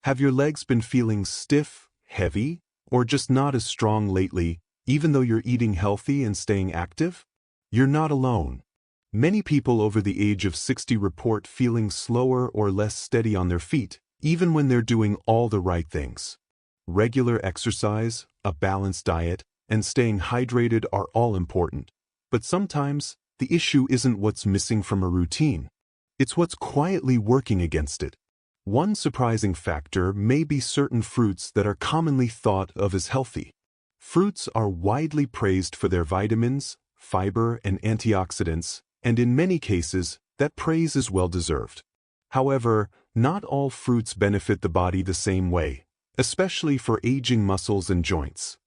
Have your legs been feeling stiff, heavy, or just not as strong lately, even though you're eating healthy and staying active? You're not alone. Many people over the age of 60 report feeling slower or less steady on their feet, even when they're doing all the right things. Regular exercise, a balanced diet, and staying hydrated are all important. But sometimes, the issue isn't what's missing from a routine. It's what's quietly working against it. One surprising factor may be certain fruits that are commonly thought of as healthy. Fruits are widely praised for their vitamins, fiber, and antioxidants, and in many cases, that praise is well-deserved. However, not all fruits benefit the body the same way, especially for aging muscles and joints.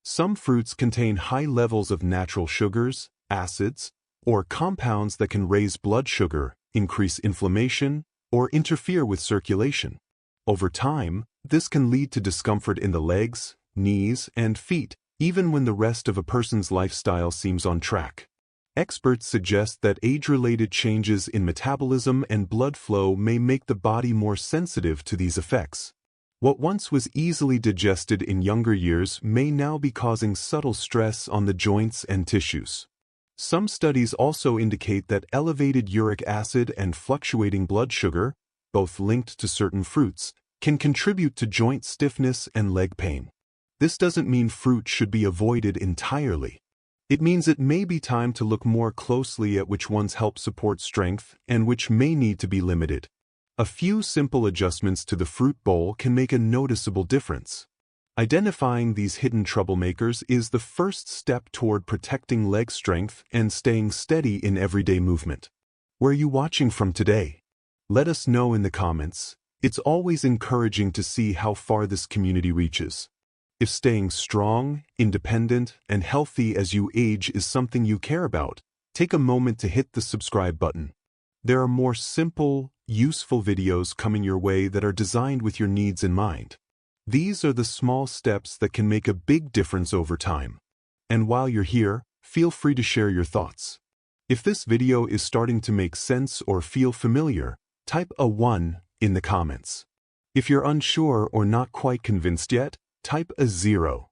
Some fruits contain high levels of natural sugars, acids, or compounds that can raise blood sugar, increase inflammation, or interfere with circulation. Over time, this can lead to discomfort in the legs, knees, and feet, even when the rest of a person's lifestyle seems on track. Experts suggest that age-related changes in metabolism and blood flow may make the body more sensitive to these effects. What once was easily digested in younger years may now be causing subtle stress on the joints and tissues. Some studies also indicate that elevated uric acid and fluctuating blood sugar, both linked to certain fruits, can contribute to joint stiffness and leg pain. This doesn't mean fruit should be avoided entirely. It means it may be time to look more closely at which ones help support strength and which may need to be limited. A few simple adjustments to the fruit bowl can make a noticeable difference. Identifying these hidden troublemakers is the first step toward protecting leg strength and staying steady in everyday movement. Where are you watching from today? Let us know in the comments. It's always encouraging to see how far this community reaches. If staying strong, independent, and healthy as you age is something you care about, take a moment to hit the subscribe button. There are more simple, useful videos coming your way that are designed with your needs in mind. These are the small steps that can make a big difference over time. And while you're here, feel free to share your thoughts. If this video is starting to make sense or feel familiar, type a 1 in the comments. If you're unsure or not quite convinced yet, type a 0.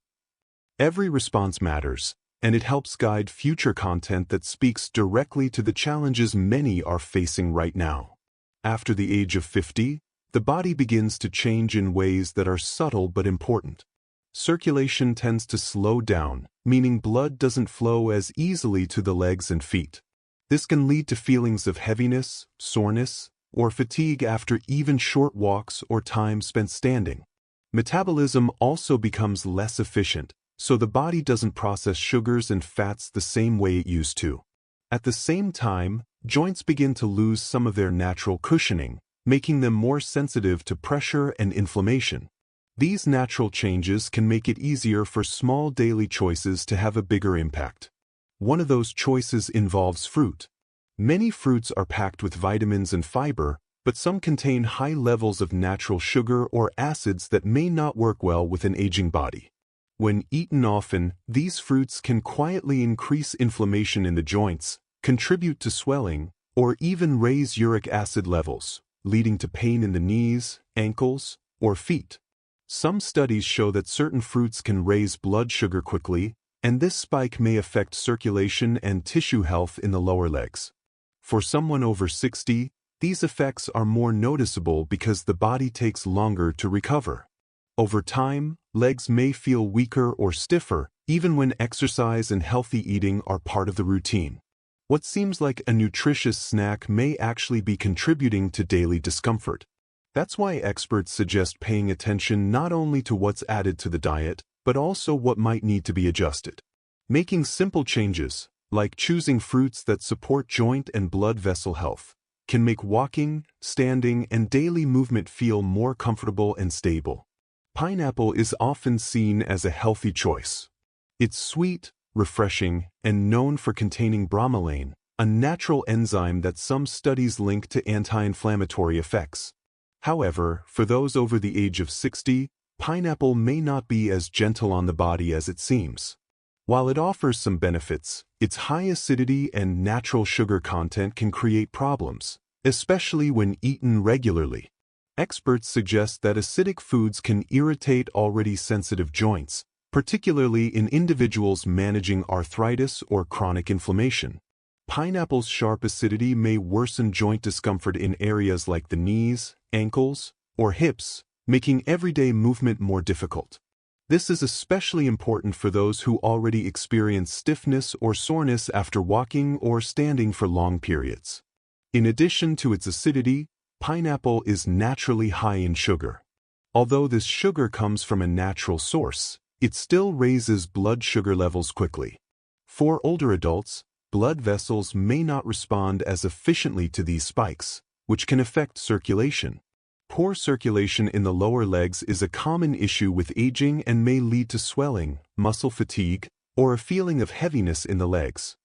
Every response matters, and it helps guide future content that speaks directly to the challenges many are facing right now. After the age of 50, the body begins to change in ways that are subtle but important. Circulation tends to slow down, meaning blood doesn't flow as easily to the legs and feet. This can lead to feelings of heaviness, soreness, or fatigue after even short walks or time spent standing. Metabolism also becomes less efficient, so the body doesn't process sugars and fats the same way it used to. At the same time, joints begin to lose some of their natural cushioning, making them more sensitive to pressure and inflammation. These natural changes can make it easier for small daily choices to have a bigger impact. One of those choices involves fruit. Many fruits are packed with vitamins and fiber, but some contain high levels of natural sugar or acids that may not work well with an aging body. When eaten often, these fruits can quietly increase inflammation in the joints, contribute to swelling, or even raise uric acid levels, leading to pain in the knees, ankles, or feet. Some studies show that certain fruits can raise blood sugar quickly, and this spike may affect circulation and tissue health in the lower legs. For someone over 60, these effects are more noticeable because the body takes longer to recover. Over time, legs may feel weaker or stiffer, even when exercise and healthy eating are part of the routine. What seems like a nutritious snack may actually be contributing to daily discomfort. That's why experts suggest paying attention not only to what's added to the diet, but also what might need to be adjusted. Making simple changes, like choosing fruits that support joint and blood vessel health, can make walking, standing, and daily movement feel more comfortable and stable. Pineapple is often seen as a healthy choice. It's sweet, refreshing, and known for containing bromelain, a natural enzyme that some studies link to anti-inflammatory effects. However, for those over the age of 60, pineapple may not be as gentle on the body as it seems. While it offers some benefits, its high acidity and natural sugar content can create problems, especially when eaten regularly. Experts suggest that acidic foods can irritate already sensitive joints, particularly in individuals managing arthritis or chronic inflammation. Pineapple's sharp acidity may worsen joint discomfort in areas like the knees, ankles, or hips, making everyday movement more difficult. This is especially important for those who already experience stiffness or soreness after walking or standing for long periods. In addition to its acidity, pineapple is naturally high in sugar. Although this sugar comes from a natural source, it still raises blood sugar levels quickly. For older adults, blood vessels may not respond as efficiently to these spikes, which can affect circulation. Poor circulation in the lower legs is a common issue with aging and may lead to swelling, muscle fatigue, or a feeling of heaviness in the legs.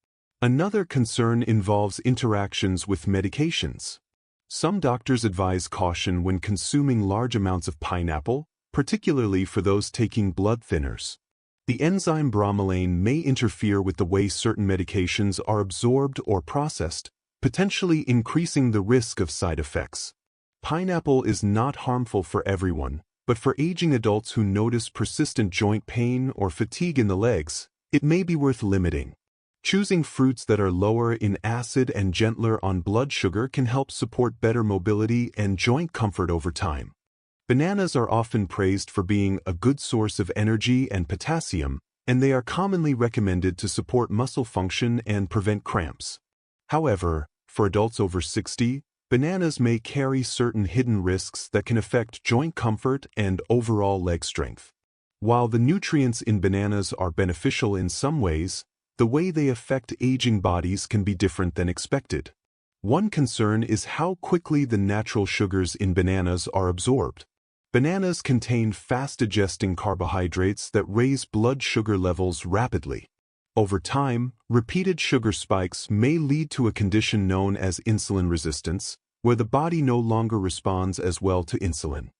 Another concern involves interactions with medications. Some doctors advise caution when consuming large amounts of pineapple, particularly for those taking blood thinners. The enzyme bromelain may interfere with the way certain medications are absorbed or processed, potentially increasing the risk of side effects. Pineapple is not harmful for everyone, but for aging adults who notice persistent joint pain or fatigue in the legs, it may be worth limiting. Choosing fruits that are lower in acid and gentler on blood sugar can help support better mobility and joint comfort over time. Bananas are often praised for being a good source of energy and potassium, and they are commonly recommended to support muscle function and prevent cramps. However, for adults over 60, bananas may carry certain hidden risks that can affect joint comfort and overall leg strength. While the nutrients in bananas are beneficial in some ways, the way they affect aging bodies can be different than expected. One concern is how quickly the natural sugars in bananas are absorbed. Bananas contain fast-digesting carbohydrates that raise blood sugar levels rapidly. Over time, repeated sugar spikes may lead to a condition known as insulin resistance, where the body no longer responds as well to insulin.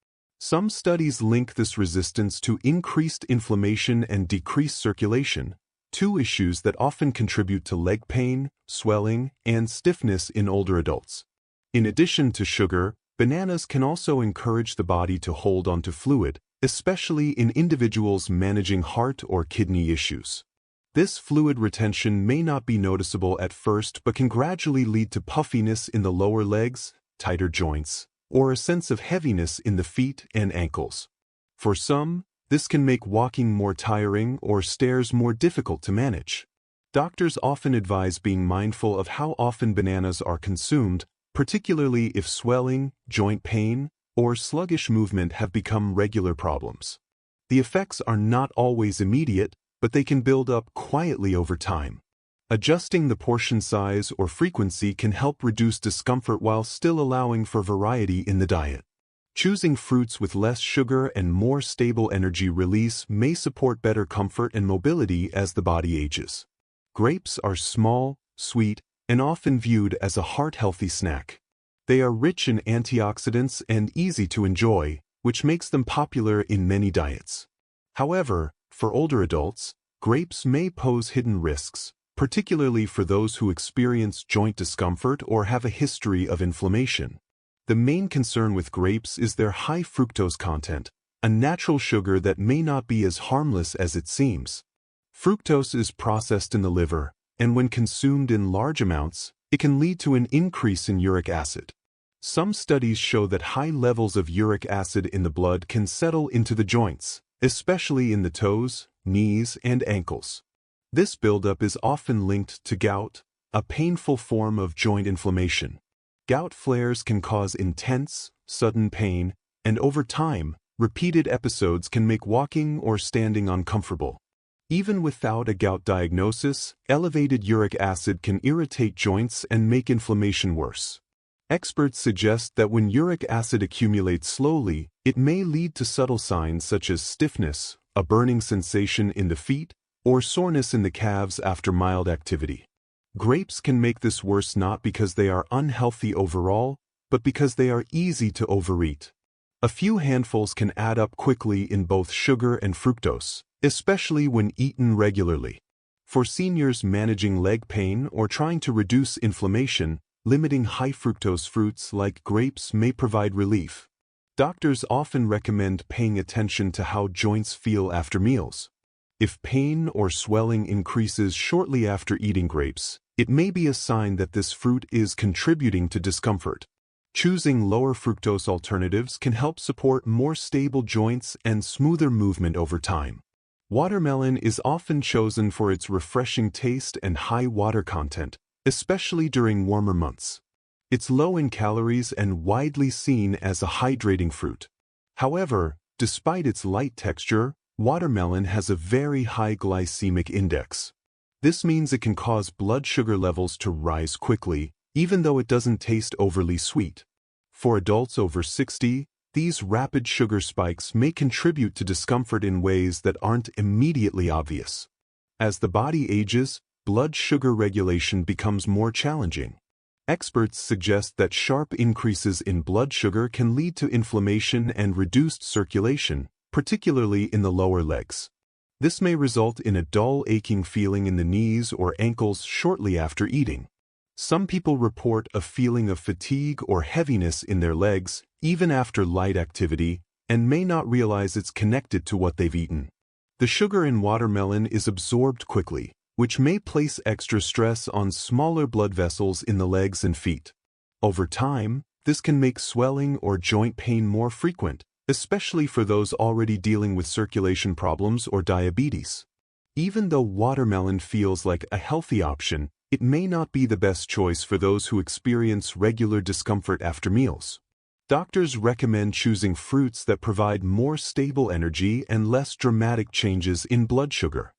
Some studies link this resistance to increased inflammation and decreased circulation, two issues that often contribute to leg pain, swelling, and stiffness in older adults. In addition to sugar, bananas can also encourage the body to hold onto fluid, especially in individuals managing heart or kidney issues. This fluid retention may not be noticeable at first but can gradually lead to puffiness in the lower legs, tighter joints, or a sense of heaviness in the feet and ankles. For some, this can make walking more tiring or stairs more difficult to manage. Doctors often advise being mindful of how often bananas are consumed, particularly if swelling, joint pain, or sluggish movement have become regular problems. The effects are not always immediate, but they can build up quietly over time. Adjusting the portion size or frequency can help reduce discomfort while still allowing for variety in the diet. Choosing fruits with less sugar and more stable energy release may support better comfort and mobility as the body ages. Grapes are small, sweet, and often viewed as a heart-healthy snack. They are rich in antioxidants and easy to enjoy, which makes them popular in many diets. However, for older adults, grapes may pose hidden risks, particularly for those who experience joint discomfort or have a history of inflammation. The main concern with grapes is their high fructose content, a natural sugar that may not be as harmless as it seems. Fructose is processed in the liver, and when consumed in large amounts, it can lead to an increase in uric acid. Some studies show that high levels of uric acid in the blood can settle into the joints, especially in the toes, knees, and ankles. This buildup is often linked to gout, a painful form of joint inflammation. Gout flares can cause intense, sudden pain, and over time, repeated episodes can make walking or standing uncomfortable. Even without a gout diagnosis, elevated uric acid can irritate joints and make inflammation worse. Experts suggest that when uric acid accumulates slowly, it may lead to subtle signs such as stiffness, a burning sensation in the feet, or soreness in the calves after mild activity. Grapes can make this worse not because they are unhealthy overall, but because they are easy to overeat. A few handfuls can add up quickly in both sugar and fructose, especially when eaten regularly. For seniors managing leg pain or trying to reduce inflammation, limiting high fructose fruits like grapes may provide relief. Doctors often recommend paying attention to how joints feel after meals. If pain or swelling increases shortly after eating grapes, it may be a sign that this fruit is contributing to discomfort. Choosing lower fructose alternatives can help support more stable joints and smoother movement over time. Watermelon is often chosen for its refreshing taste and high water content, especially during warmer months. It's low in calories and widely seen as a hydrating fruit. However, despite its light texture, watermelon has a very high glycemic index. This means it can cause blood sugar levels to rise quickly, even though it doesn't taste overly sweet. For adults over 60, these rapid sugar spikes may contribute to discomfort in ways that aren't immediately obvious. As the body ages, blood sugar regulation becomes more challenging. Experts suggest that sharp increases in blood sugar can lead to inflammation and reduced circulation, particularly in the lower legs. This may result in a dull aching feeling in the knees or ankles shortly after eating. Some people report a feeling of fatigue or heaviness in their legs, even after light activity, and may not realize it's connected to what they've eaten. The sugar in watermelon is absorbed quickly, which may place extra stress on smaller blood vessels in the legs and feet. Over time, this can make swelling or joint pain more frequent, especially for those already dealing with circulation problems or diabetes. Even though watermelon feels like a healthy option, it may not be the best choice for those who experience regular discomfort after meals. Doctors recommend choosing fruits that provide more stable energy and less dramatic changes in blood sugar.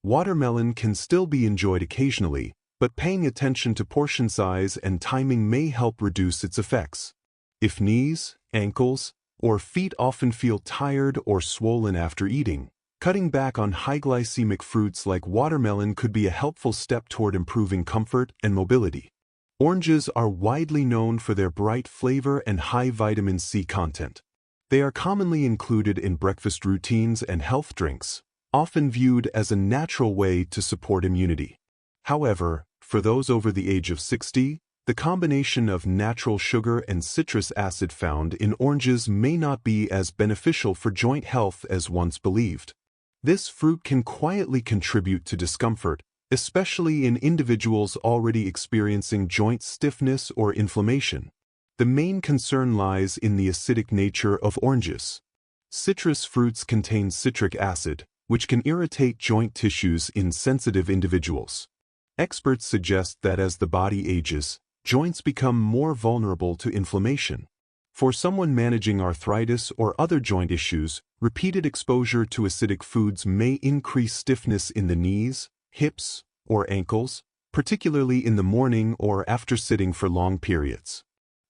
Watermelon can still be enjoyed occasionally, but paying attention to portion size and timing may help reduce its effects. If knees, ankles, or feet often feel tired or swollen after eating, cutting back on high glycemic fruits like watermelon could be a helpful step toward improving comfort and mobility. Oranges are widely known for their bright flavor and high vitamin C content. They are commonly included in breakfast routines and health drinks, often viewed as a natural way to support immunity. However, for those over the age of 60, the combination of natural sugar and citrus acid found in oranges may not be as beneficial for joint health as once believed. This fruit can quietly contribute to discomfort, especially in individuals already experiencing joint stiffness or inflammation. The main concern lies in the acidic nature of oranges. Citrus fruits contain citric acid, which can irritate joint tissues in sensitive individuals. Experts suggest that as the body ages, joints become more vulnerable to inflammation. For someone managing arthritis or other joint issues, repeated exposure to acidic foods may increase stiffness in the knees, hips, or ankles, particularly in the morning or after sitting for long periods.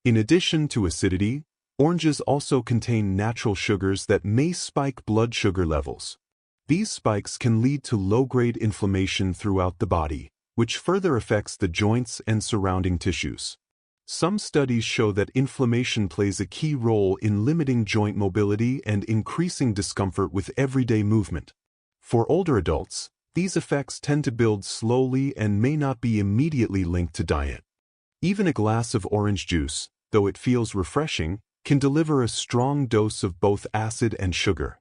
In addition to acidity, oranges also contain natural sugars that may spike blood sugar levels. These spikes can lead to low-grade inflammation throughout the body, which further affects the joints and surrounding tissues. Some studies show that inflammation plays a key role in limiting joint mobility and increasing discomfort with everyday movement. For older adults, these effects tend to build slowly and may not be immediately linked to diet. Even a glass of orange juice, though it feels refreshing, can deliver a strong dose of both acid and sugar.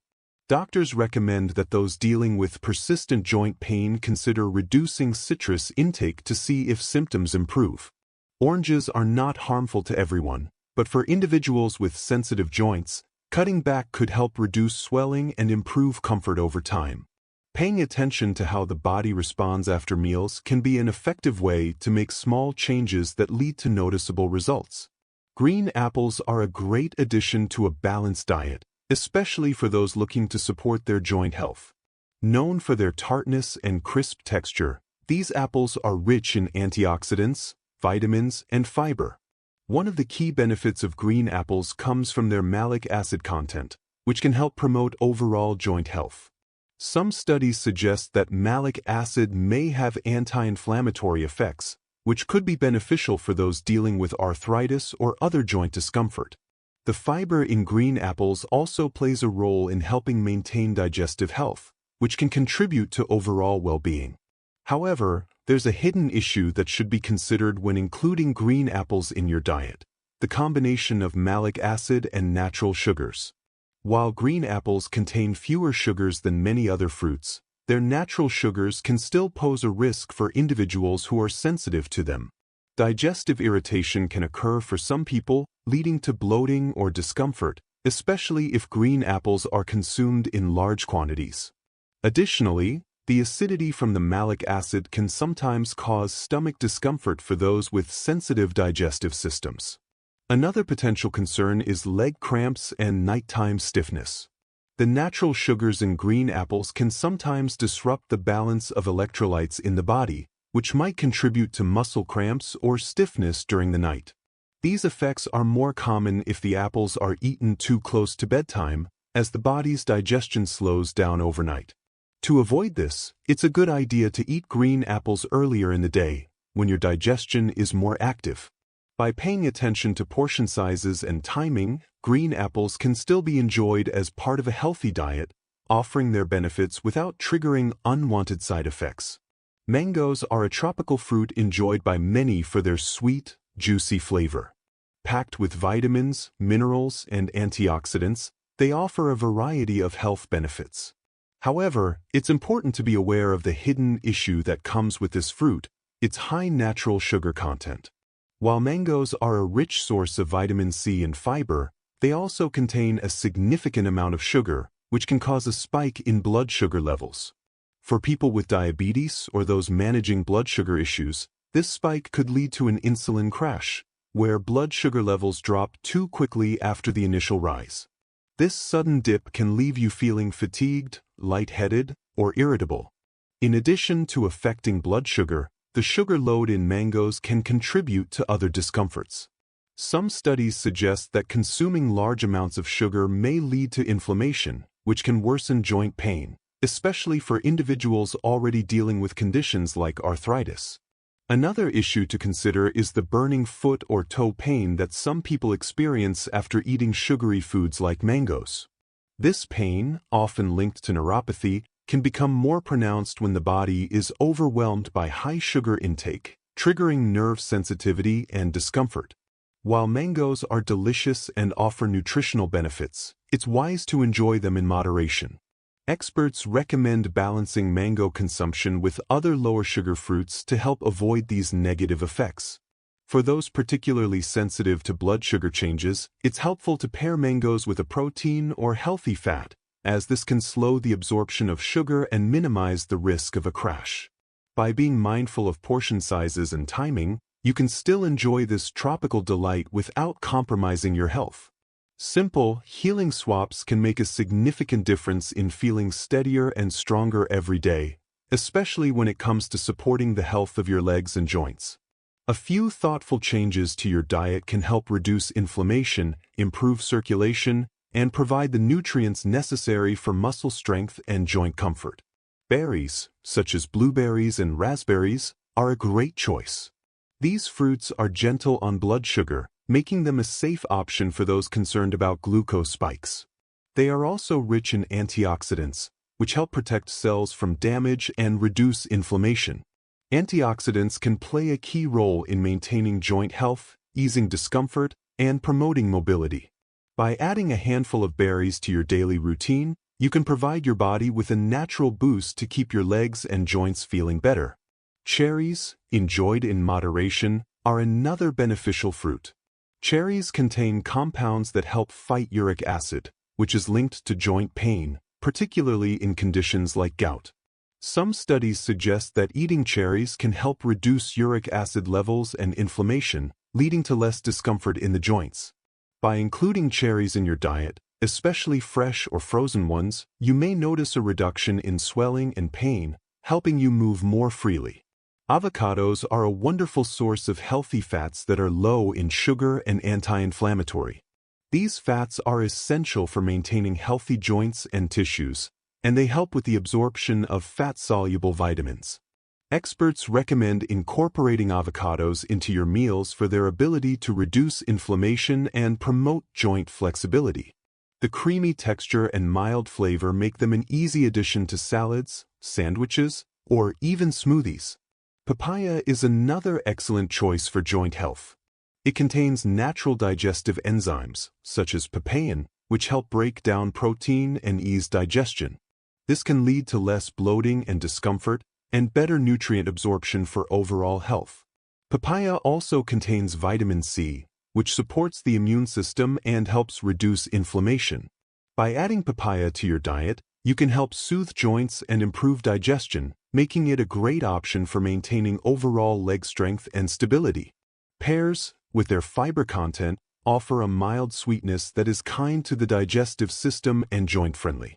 Doctors recommend that those dealing with persistent joint pain consider reducing citrus intake to see if symptoms improve. Oranges are not harmful to everyone, but for individuals with sensitive joints, cutting back could help reduce swelling and improve comfort over time. Paying attention to how the body responds after meals can be an effective way to make small changes that lead to noticeable results. Green apples are a great addition to a balanced diet, especially for those looking to support their joint health. Known for their tartness and crisp texture, these apples are rich in antioxidants, vitamins, and fiber. One of the key benefits of green apples comes from their malic acid content, which can help promote overall joint health. Some studies suggest that malic acid may have anti-inflammatory effects, which could be beneficial for those dealing with arthritis or other joint discomfort. The fiber in green apples also plays a role in helping maintain digestive health, which can contribute to overall well-being. However, there's a hidden issue that should be considered when including green apples in your diet. the combination of malic acid and natural sugars. While green apples contain fewer sugars than many other fruits, their natural sugars can still pose a risk for individuals who are sensitive to them. Digestive irritation can occur for some people, leading to bloating or discomfort, especially if green apples are consumed in large quantities. Additionally, the acidity from the malic acid can sometimes cause stomach discomfort for those with sensitive digestive systems. Another potential concern is leg cramps and nighttime stiffness. The natural sugars in green apples can sometimes disrupt the balance of electrolytes in the body, which might contribute to muscle cramps or stiffness during the night. These effects are more common if the apples are eaten too close to bedtime, as the body's digestion slows down overnight. To avoid this, it's a good idea to eat green apples earlier in the day, when your digestion is more active. By paying attention to portion sizes and timing, green apples can still be enjoyed as part of a healthy diet, offering their benefits without triggering unwanted side effects. Mangoes are a tropical fruit enjoyed by many for their sweet, juicy flavor. Packed with vitamins, minerals, and antioxidants, they offer a variety of health benefits. However, it's important to be aware of the hidden issue that comes with this fruit: its high natural sugar content. While mangoes are a rich source of vitamin C and fiber, they also contain a significant amount of sugar, which can cause a spike in blood sugar levels. For people with diabetes or those managing blood sugar issues, this spike could lead to an insulin crash, where blood sugar levels drop too quickly after the initial rise. This sudden dip can leave you feeling fatigued, lightheaded, or irritable. In addition to affecting blood sugar, the sugar load in mangoes can contribute to other discomforts. Some studies suggest that consuming large amounts of sugar may lead to inflammation, which can worsen joint pain, especially for individuals already dealing with conditions like arthritis. Another issue to consider is the burning foot or toe pain that some people experience after eating sugary foods like mangoes. This pain, often linked to neuropathy, can become more pronounced when the body is overwhelmed by high sugar intake, triggering nerve sensitivity and discomfort. While mangoes are delicious and offer nutritional benefits, it's wise to enjoy them in moderation. Experts recommend balancing mango consumption with other lower sugar fruits to help avoid these negative effects. For those particularly sensitive to blood sugar changes, it's helpful to pair mangoes with a protein or healthy fat, as this can slow the absorption of sugar and minimize the risk of a crash. By being mindful of portion sizes and timing, you can still enjoy this tropical delight without compromising your health. Simple, healing swaps can make a significant difference in feeling steadier and stronger every day, especially when it comes to supporting the health of your legs and joints. A few thoughtful changes to your diet can help reduce inflammation, improve circulation, and provide the nutrients necessary for muscle strength and joint comfort. Berries, such as blueberries and raspberries, are a great choice. These fruits are gentle on blood sugar, making them a safe option for those concerned about glucose spikes. They are also rich in antioxidants, which help protect cells from damage and reduce inflammation. Antioxidants can play a key role in maintaining joint health, easing discomfort, and promoting mobility. By adding a handful of berries to your daily routine, you can provide your body with a natural boost to keep your legs and joints feeling better. Cherries, enjoyed in moderation, are another beneficial fruit. Cherries contain compounds that help fight uric acid, which is linked to joint pain, particularly in conditions like gout. Some studies suggest that eating cherries can help reduce uric acid levels and inflammation, leading to less discomfort in the joints. By including cherries in your diet, especially fresh or frozen ones, you may notice a reduction in swelling and pain, helping you move more freely. Avocados are a wonderful source of healthy fats that are low in sugar and anti-inflammatory. These fats are essential for maintaining healthy joints and tissues, and they help with the absorption of fat-soluble vitamins. Experts recommend incorporating avocados into your meals for their ability to reduce inflammation and promote joint flexibility. The creamy texture and mild flavor make them an easy addition to salads, sandwiches, or even smoothies. Papaya is another excellent choice for joint health. It contains natural digestive enzymes, such as papain, which help break down protein and ease digestion. This can lead to less bloating and discomfort, and better nutrient absorption for overall health. Papaya also contains vitamin C, which supports the immune system and helps reduce inflammation. By adding papaya to your diet, you can help soothe joints and improve digestion, making it a great option for maintaining overall leg strength and stability. Pears, with their fiber content, offer a mild sweetness that is kind to the digestive system and joint-friendly.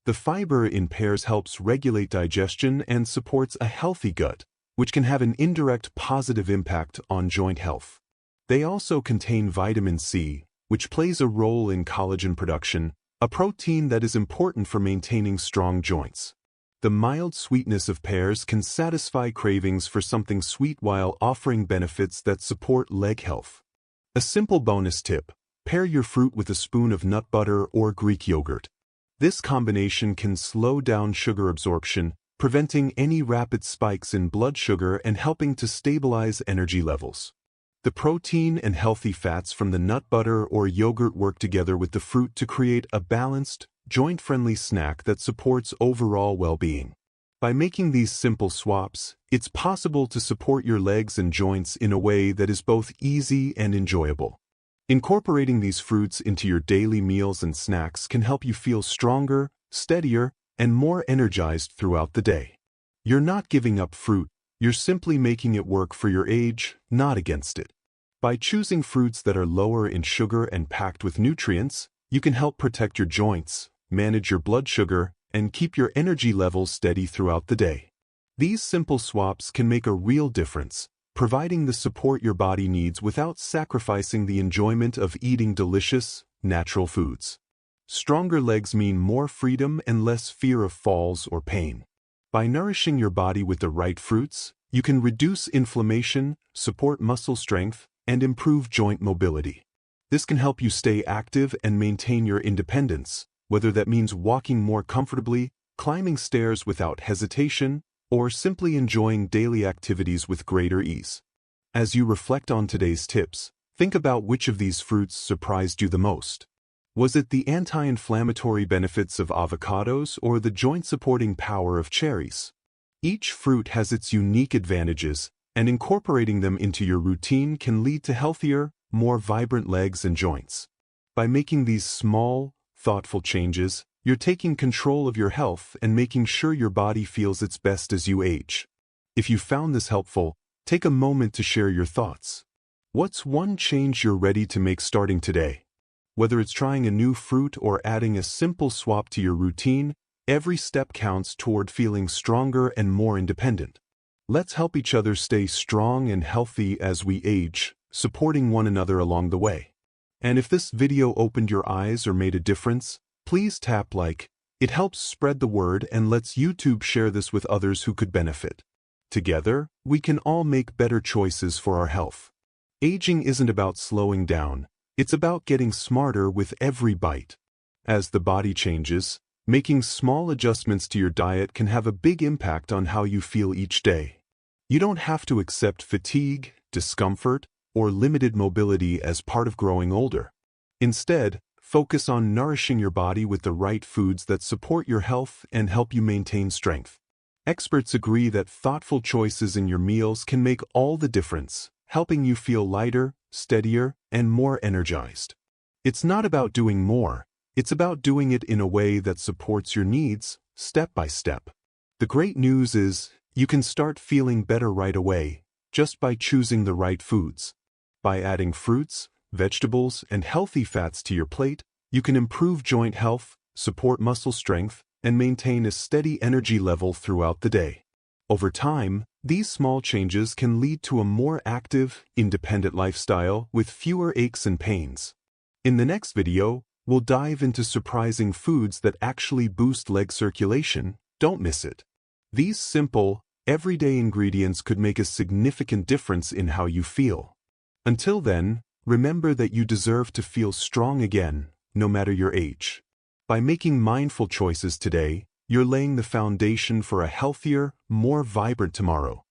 The fiber in pears helps regulate digestion and supports a healthy gut, which can have an indirect positive impact on joint health. They also contain vitamin C, which plays a role in collagen production, a protein that is important for maintaining strong joints. The mild sweetness of pears can satisfy cravings for something sweet while offering benefits that support leg health. A simple bonus tip: pair your fruit with a spoon of nut butter or Greek yogurt. This combination can slow down sugar absorption, preventing any rapid spikes in blood sugar and helping to stabilize energy levels. The protein and healthy fats from the nut butter or yogurt work together with the fruit to create a balanced, joint-friendly snack that supports overall well-being. By making these simple swaps, it's possible to support your legs and joints in a way that is both easy and enjoyable. Incorporating these fruits into your daily meals and snacks can help you feel stronger, steadier, and more energized throughout the day. You're not giving up fruit, you're simply making it work for your age, not against it. By choosing fruits that are lower in sugar and packed with nutrients, you can help protect your joints, manage your blood sugar, and keep your energy levels steady throughout the day. These simple swaps can make a real difference, providing the support your body needs without sacrificing the enjoyment of eating delicious, natural foods. Stronger legs mean more freedom and less fear of falls or pain. By nourishing your body with the right fruits, you can reduce inflammation, support muscle strength, and improve joint mobility. This can help you stay active and maintain your independence, whether that means walking more comfortably, climbing stairs without hesitation, or simply enjoying daily activities with greater ease. As you reflect on today's tips, think about which of these fruits surprised you the most. Was it the anti-inflammatory benefits of avocados or the joint-supporting power of cherries? Each fruit has its unique advantages, and incorporating them into your routine can lead to healthier, more vibrant legs and joints. By making these small, thoughtful changes, you're taking control of your health and making sure your body feels its best as you age. If you found this helpful, take a moment to share your thoughts. What's one change you're ready to make starting today? Whether it's trying a new fruit or adding a simple swap to your routine, every step counts toward feeling stronger and more independent. Let's help each other stay strong and healthy as we age, supporting one another along the way. And if this video opened your eyes or made a difference, please tap like. It helps spread the word and lets YouTube share this with others who could benefit. Together, we can all make better choices for our health. Aging isn't about slowing down, it's about getting smarter with every bite. As the body changes, making small adjustments to your diet can have a big impact on how you feel each day. You don't have to accept fatigue, discomfort, or limited mobility as part of growing older. Instead, focus on nourishing your body with the right foods that support your health and help you maintain strength. Experts agree that thoughtful choices in your meals can make all the difference, helping you feel lighter, steadier, and more energized. It's not about doing more, it's about doing it in a way that supports your needs, step by step. The great news is, you can start feeling better right away, just by choosing the right foods. By adding fruits, vegetables, and healthy fats to your plate, you can improve joint health, support muscle strength, and maintain a steady energy level throughout the day. Over time, these small changes can lead to a more active, independent lifestyle with fewer aches and pains. In the next video, we'll dive into surprising foods that actually boost leg circulation. Don't miss it. These simple, everyday ingredients could make a significant difference in how you feel. Until then, remember that you deserve to feel strong again, no matter your age. By making mindful choices today, you're laying the foundation for a healthier, more vibrant tomorrow.